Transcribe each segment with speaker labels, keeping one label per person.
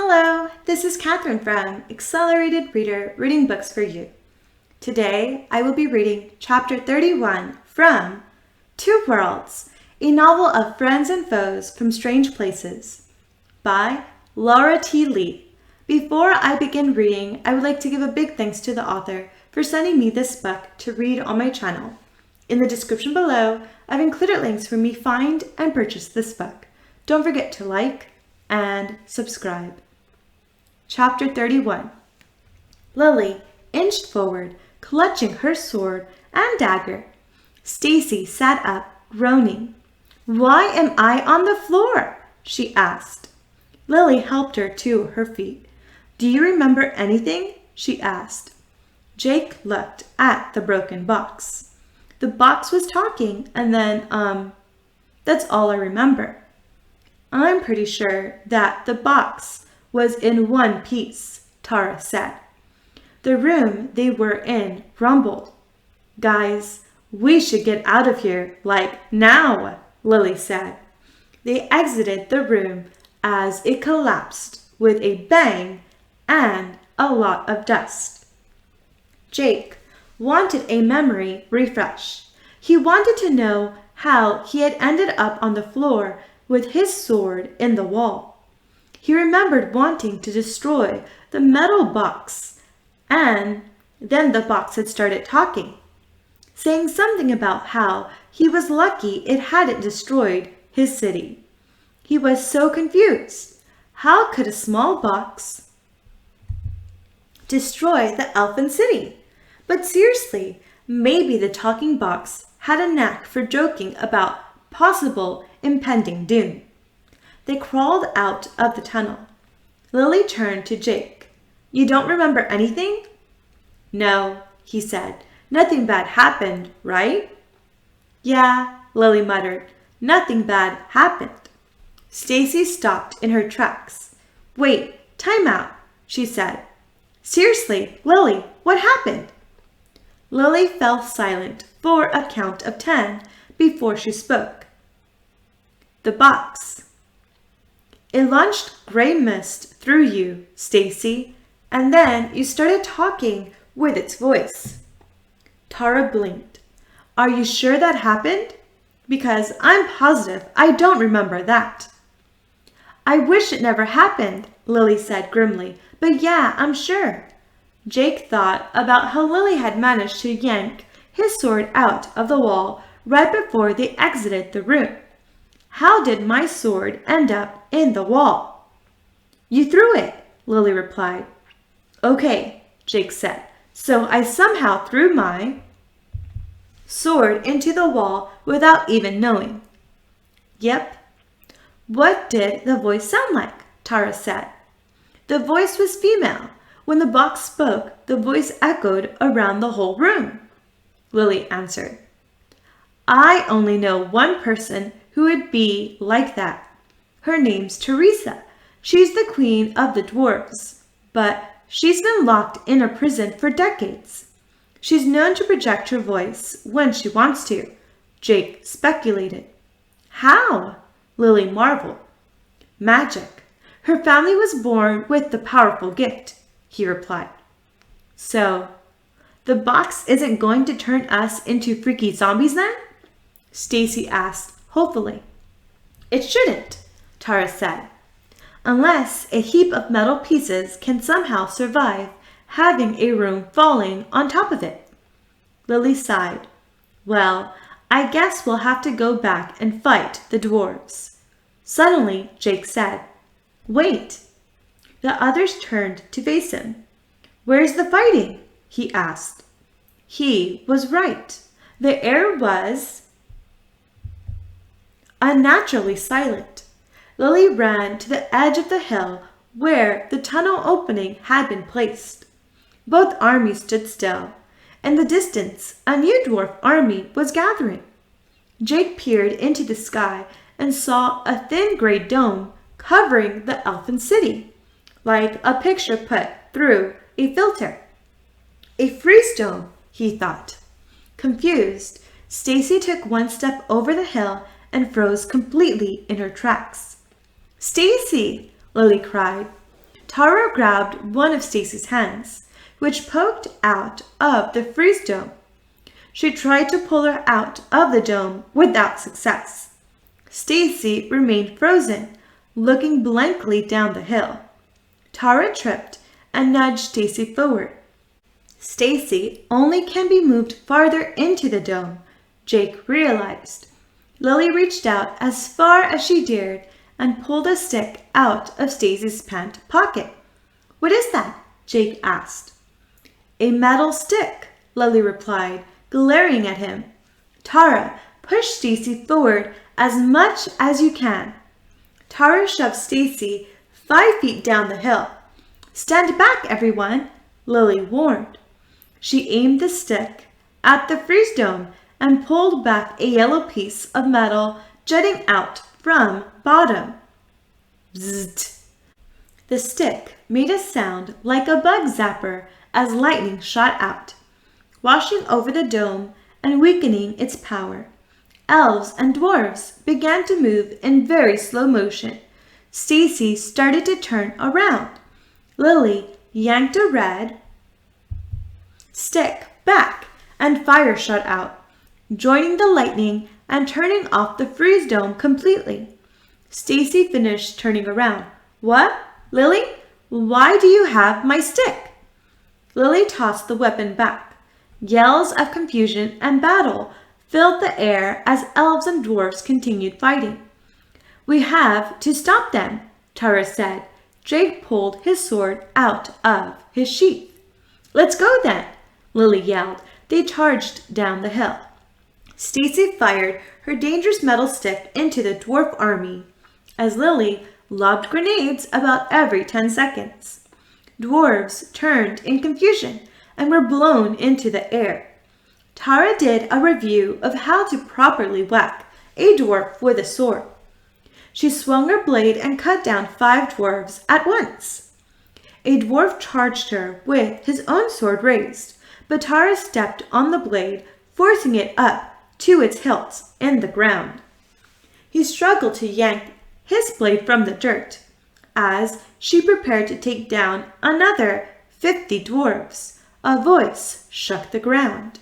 Speaker 1: Hello, this is Catherine from Accelerated Reader Reading Books for You. Today, I will be reading Chapter 31 from Two Worlds, a novel of friends and foes from strange places, by Laura T. Lee. Before I begin reading, I would like to give a big thanks to the author for sending me this book to read on my channel. In the description below, I've included links for me find and purchase this book. Don't forget to like and subscribe. Chapter 31. Lily inched forward, clutching her sword and dagger. Stacy sat up, groaning. "Why am I on the floor?" she asked. Lily helped her to her feet. "Do you remember anything?" she asked. Jake looked at the broken box. The box was talking, and then, that's all I remember. "I'm pretty sure that the box was in one piece," Tara said. The room they were in rumbled. "Guys, we should get out of here, like now," Lily said. They exited the room as it collapsed with a bang and a lot of dust. Jake wanted a memory refresh. He wanted to know how he had ended up on the floor with his sword in the wall. He remembered wanting to destroy the metal box, and then the box had started talking, saying something about how he was lucky it hadn't destroyed his city. He was so confused. How could a small box destroy the elfin city? But seriously, maybe the talking box had a knack for joking about possible impending doom. They crawled out of the tunnel. Lily turned to Jake. "You don't remember anything?" "No," he said. "Nothing bad happened, right?" "Yeah," Lily muttered. "Nothing bad happened." Stacy stopped in her tracks. "Wait, time out," she said. "Seriously, Lily, what happened?" Lily fell silent for a count of 10 before she spoke. "The box. It launched gray mist through you, Stacy, and then you started talking with its voice." Tara blinked. "Are you sure that happened? Because I'm positive I don't remember that." "I wish it never happened," Lily said grimly, "but yeah, I'm sure." Jake thought about how Lily had managed to yank his sword out of the wall right before they exited the room. "How did my sword end up in the wall?" "You threw it," Lily replied. "Okay," Jake said. "So I somehow threw my sword into the wall without even knowing." "Yep." "What did the voice sound like?" Tara said. "The voice was female. When the box spoke, the voice echoed around the whole room," Lily answered. "I only know one person who would be like that. Her name's Teresa. She's the queen of the dwarves, but she's been locked in a prison for decades. She's known to project her voice when she wants to," Jake speculated. "How?" Lily marveled. "Magic. Her family was born with the powerful gift," he replied. "So, the box isn't going to turn us into freaky zombies then?" Stacy asked hopefully. "It shouldn't," Tara said, "unless a heap of metal pieces can somehow survive having a room falling on top of it." Lily sighed. "Well, I guess we'll have to go back and fight the dwarves." Suddenly, Jake said, "Wait." The others turned to face him. "Where's the fighting?" he asked. He was right. The air was unnaturally silent. Lily ran to the edge of the hill where the tunnel opening had been placed. Both armies stood still. In the distance, a new dwarf army was gathering. Jake peered into the sky and saw a thin gray dome covering the elfin city, like a picture put through a filter. A freeze dome, he thought. Confused, Stacy took one step over the hill and froze completely in her tracks. "Stacy!" Lily cried. Tara grabbed one of Stacy's hands, which poked out of the freeze dome. She tried to pull her out of the dome without success. Stacy remained frozen, looking blankly down the hill. Tara tripped and nudged Stacy forward. Stacy only can be moved farther into the dome, Jake realized. Lily reached out as far as she dared and pulled a stick out of Stacy's pant pocket. "What is that?" Jake asked. "A metal stick," Lily replied, glaring at him. "Tara, push Stacy forward as much as you can." Tara shoved Stacy 5 feet down the hill. "Stand back, everyone," Lily warned. She aimed the stick at the freeze dome and pulled back a yellow piece of metal jutting out from bottom. Bzzzt. The stick made a sound like a bug zapper as lightning shot out, washing over the dome and weakening its power. Elves and dwarves began to move in very slow motion. Stacy started to turn around. Lily yanked a red stick back and fire shot out, joining the lightning and turning off the freeze dome completely. Stacy finished turning around. "What? Lily? Why do you have my stick?" Lily tossed the weapon back. Yells of confusion and battle filled the air as elves and dwarves continued fighting. "We have to stop them," Tara said. Jake pulled his sword out of his sheath. "Let's go then," Lily yelled. They charged down the hill. Stacy fired her dangerous metal stick into the dwarf army as Lily lobbed grenades about every 10 seconds. Dwarves turned in confusion and were blown into the air. Tara did a review of how to properly whack a dwarf with a sword. She swung her blade and cut down 5 dwarves at once. A dwarf charged her with his own sword raised, but Tara stepped on the blade, forcing it up to its hilt in the ground. He struggled to yank his blade from the dirt as she prepared to take down another 50 dwarves. A voice shook the ground.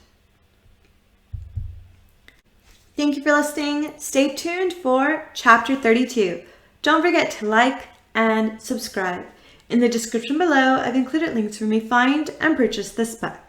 Speaker 1: Thank you for listening. Stay tuned for Chapter 32. Don't forget to like and subscribe. In the description below, I've included links for me to find and purchase this book.